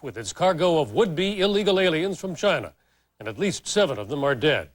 with its cargo of would-be illegal aliens from China, and at least 7 of them are dead.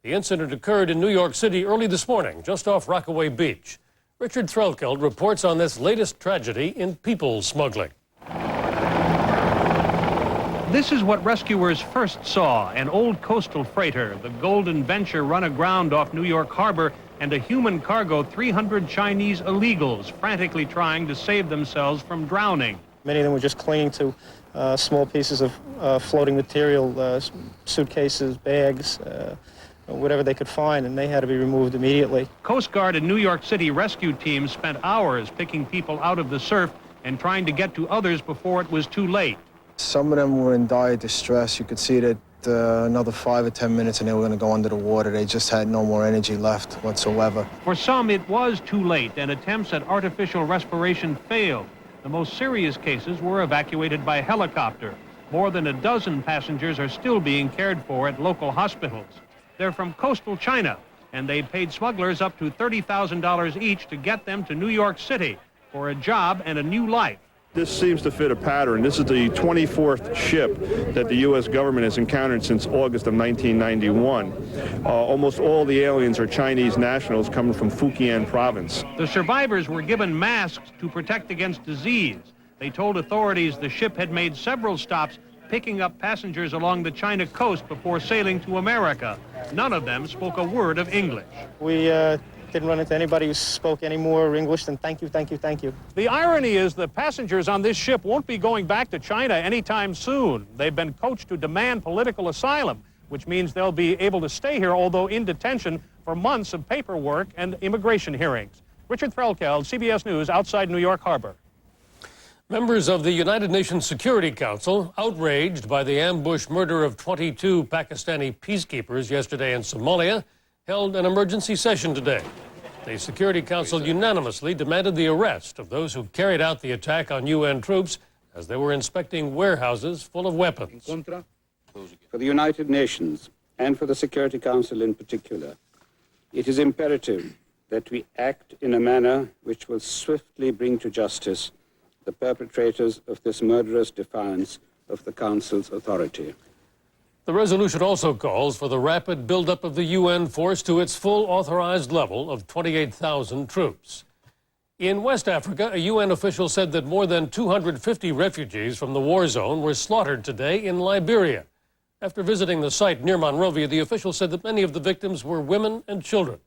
The incident occurred in New York City early this morning, just off Rockaway Beach. Richard Threlkeld reports on this latest tragedy in people smuggling. This is what rescuers first saw, an old coastal freighter, the Golden Venture, run aground off New York Harbor, and a human cargo, 300 Chinese illegals frantically trying to save themselves from drowning. Many of them were just clinging to small pieces of floating material, suitcases, bags, whatever they could find, and they had to be removed immediately. Coast Guard and New York City rescue teams spent hours picking people out of the surf and trying to get to others before it was too late. Some of them were in dire distress. You could see that another 5 or 10 minutes and they were going to go under the water. They just had no more energy left whatsoever. For some, it was too late, and attempts at artificial respiration failed. The most serious cases were evacuated by helicopter. More than a dozen passengers are still being cared for at local hospitals. They're from coastal China, and they paid smugglers up to $30,000 each to get them to New York City for a job and a new life. This seems to fit a pattern. This is the 24th ship that the U.S. government has encountered since August of 1991. Almost all the aliens are Chinese nationals coming from Fujian province. The survivors were given masks to protect against disease. They told authorities the ship had made several stops picking up passengers along the China coast before sailing to America. None of them spoke a word of English. We didn't run into anybody who spoke any more English than thank you, thank you, thank you. The irony is the passengers on this ship won't be going back to China anytime soon. They've been coached to demand political asylum, which means they'll be able to stay here, although in detention, for months of paperwork and immigration hearings. Richard Threlkeld, CBS News, outside New York Harbor. Members of the United Nations Security Council, outraged by the ambush murder of 22 Pakistani peacekeepers yesterday in Somalia, held an emergency session today. The Security Council unanimously demanded the arrest of those who carried out the attack on UN troops as they were inspecting warehouses full of weapons. For the United Nations and for the Security Council in particular, it is imperative that we act in a manner which will swiftly bring to justice the perpetrators of this murderous defiance of the Council's authority. The resolution also calls for the rapid buildup of the UN force to its full authorized level of 28,000 troops. In West Africa, a UN official said that more than 250 refugees from the war zone were slaughtered today in Liberia. After visiting the site near Monrovia, the official said that many of the victims were women and children.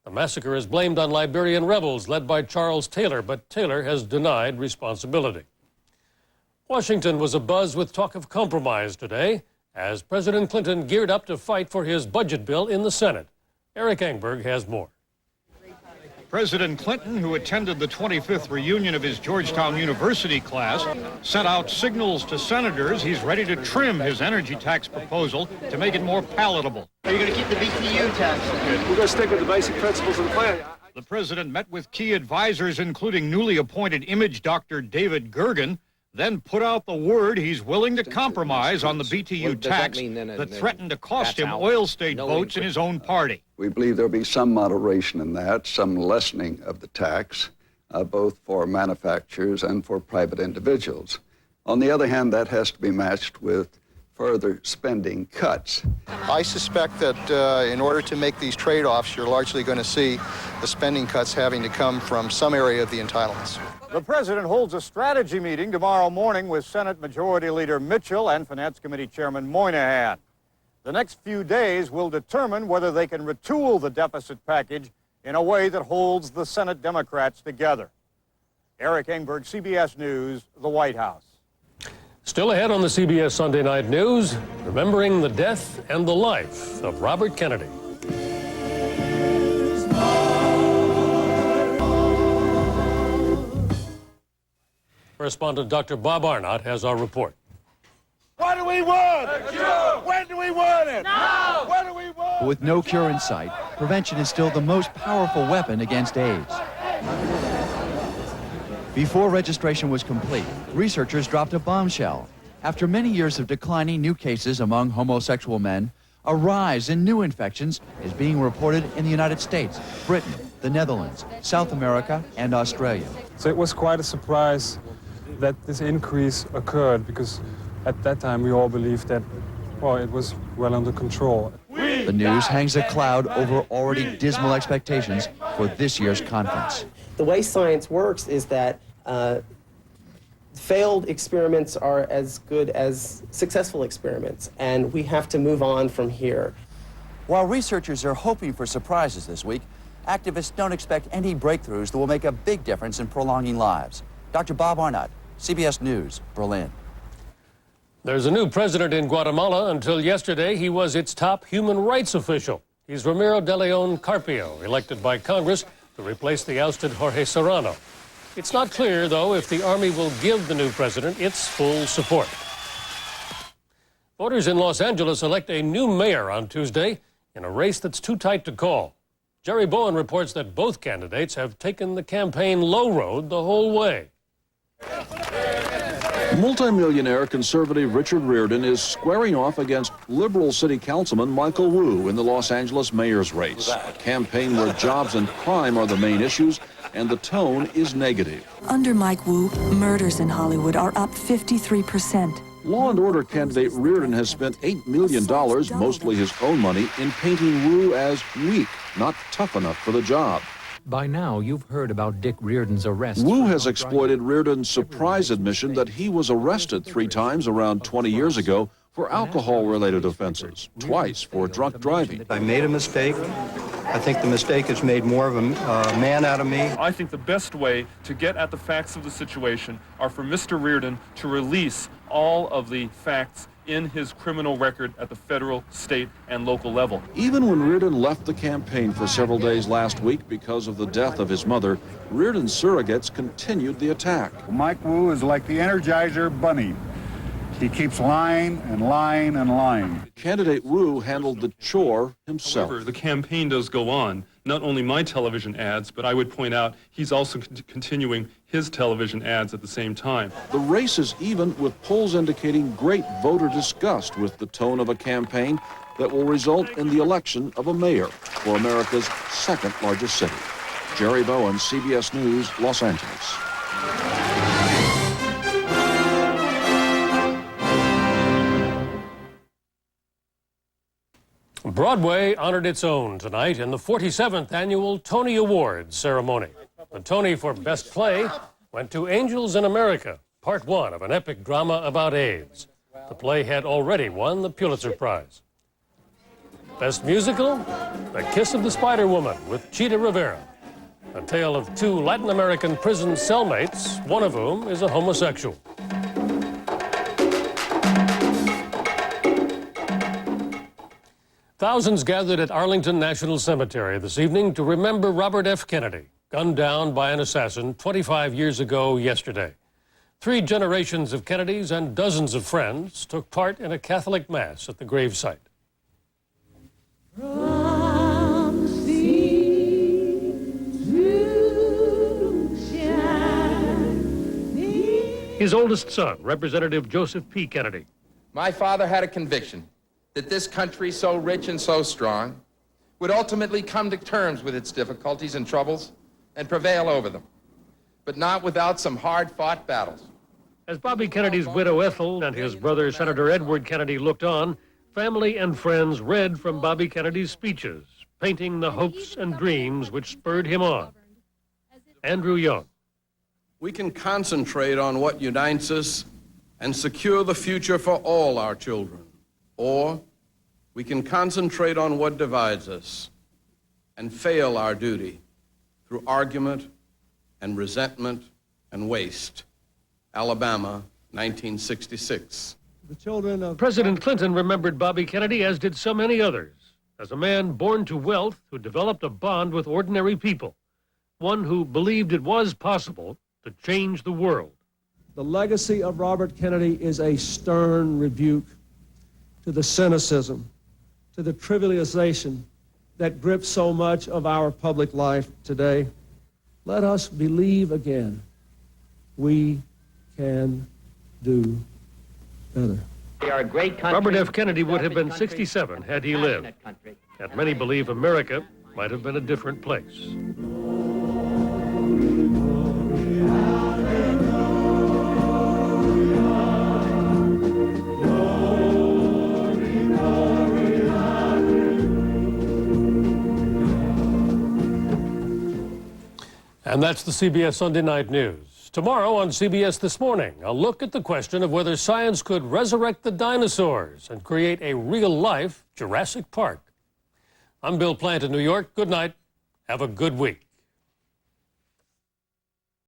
The massacre is blamed on Liberian rebels led by Charles Taylor, but Taylor has denied responsibility. Washington was abuzz with talk of compromise today, as President Clinton geared up to fight for his budget bill in the Senate. Eric Engberg has more. President Clinton, who attended the 25th reunion of his Georgetown University class, sent out signals to senators he's ready to trim his energy tax proposal to make it more palatable. Are you going to keep the BTU tax? We're going to stick with the basic principles of the plan. The president met with key advisors, including newly appointed image doctor David Gergen, then put out the word he's willing to compromise on the BTU tax that threatened to cost him oil state votes in his own party. We believe there'll be some moderation in that, some lessening of the tax, both for manufacturers and for private individuals. On the other hand, that has to be matched with further spending cuts. I suspect that in order to make these trade-offs, you're largely going to see the spending cuts having to come from some area of the entitlements. The president holds a strategy meeting tomorrow morning with Senate Majority Leader Mitchell and Finance Committee Chairman Moynihan. The next few days will determine whether they can retool the deficit package in a way that holds the Senate Democrats together. Eric Engberg, CBS News, the White House. Still ahead on the CBS Sunday Night News, remembering the death and the life of Robert Kennedy. Correspondent Dr. Bob Arnott has our report. What do we want? A cure! When do we want it? Now! What do we want? With no cure in sight, prevention is still the most powerful weapon against AIDS. Before registration was complete, researchers dropped a bombshell. After many years of declining new cases among homosexual men, a rise in new infections is being reported in the United States, Britain, the Netherlands, South America, and Australia. So it was quite a surprise that this increase occurred, because at that time we all believed that, well, it was well under control. The news hangs a cloud over already dismal expectations for this year's conference. The way science works is that failed experiments are as good as successful experiments, and we have to move on from here. While researchers are hoping for surprises this week, activists don't expect any breakthroughs that will make a big difference in prolonging lives. Dr. Bob Arnott, CBS News, Berlin. There's a new president in Guatemala. Until yesterday, he was its top human rights official. He's Ramiro de Leon Carpio, elected by Congress to replace the ousted Jorge Serrano. It's not clear, though, if the army will give the new president its full support. Voters in Los Angeles elect a new mayor on Tuesday in a race that's too tight to call. Jerry Bowen reports that both candidates have taken the campaign low road the whole way. Multimillionaire conservative Richard Riordan is squaring off against liberal city councilman Michael Wu in the Los Angeles mayor's race, a campaign where jobs and crime are the main issues, and the tone is negative. Under Mike Wu, murders in Hollywood are up 53%. Law and Order candidate Riordan has spent $8 million, mostly his own money, in painting Wu as weak, not tough enough for the job. By now, you've heard about Dick Riordan's arrest. Wu has exploited Riordan's surprise admission that he was arrested 3 times around 20 years ago for alcohol-related offenses, twice for drunk driving. I made a mistake. I think the mistake has made more of a man out of me. I think the best way to get at the facts of the situation are for Mr. Riordan to release all of the facts in his criminal record at the federal, state, and local level. Even when Riordan left the campaign for several days last week because of the death of his mother, Riordan's surrogates continued the attack. Mike Wu is like the Energizer Bunny. He keeps lying and lying and lying. Candidate Wu handled the chore himself. However, the campaign does go on. Not only my television ads, but I would point out he's also continuing his television ads at the same time. The race is even, with polls indicating great voter disgust with the tone of a campaign that will result in the election of a mayor for America's second largest city. Jerry Bowen, CBS News, Los Angeles. Broadway honored its own tonight in the 47th annual Tony Awards ceremony. The Tony for Best Play went to Angels in America, part 1 of an epic drama about AIDS. The play had already won the Pulitzer Prize. Best Musical, The Kiss of the Spider Woman with Chita Rivera, a tale of 2 Latin American prison cellmates, one of whom is a homosexual. Thousands gathered at Arlington National Cemetery this evening to remember Robert F. Kennedy, gunned down by an assassin 25 years ago yesterday. 3 generations of Kennedys and dozens of friends took part in a Catholic Mass at the gravesite. His oldest son, Representative Joseph P. Kennedy. My father had a conviction that this country, so rich and so strong, would ultimately come to terms with its difficulties and troubles and prevail over them, but not without some hard-fought battles. As Bobby Kennedy's widow Ethel and his brother Senator Edward Kennedy looked on, family and friends read from Bobby Kennedy's speeches, painting the hopes and dreams which spurred him on. Andrew Young. We can concentrate on what unites us and secure the future for all our children. Or we can concentrate on what divides us and fail our duty through argument and resentment and waste. Alabama, 1966. President Clinton remembered Bobby Kennedy, as did so many others, as a man born to wealth who developed a bond with ordinary people, one who believed it was possible to change the world. The legacy of Robert Kennedy is a stern rebuke to the cynicism, to the trivialization that grips so much of our public life today. Let us believe again. We can do better. We are a great country. Robert F. Kennedy would have been 67 had he lived. And many believe America might have been a different place. And that's the CBS Sunday Night News. Tomorrow on CBS This Morning, a look at the question of whether science could resurrect the dinosaurs and create a real-life Jurassic Park. I'm Bill Plant in New York. Good night. Have a good week.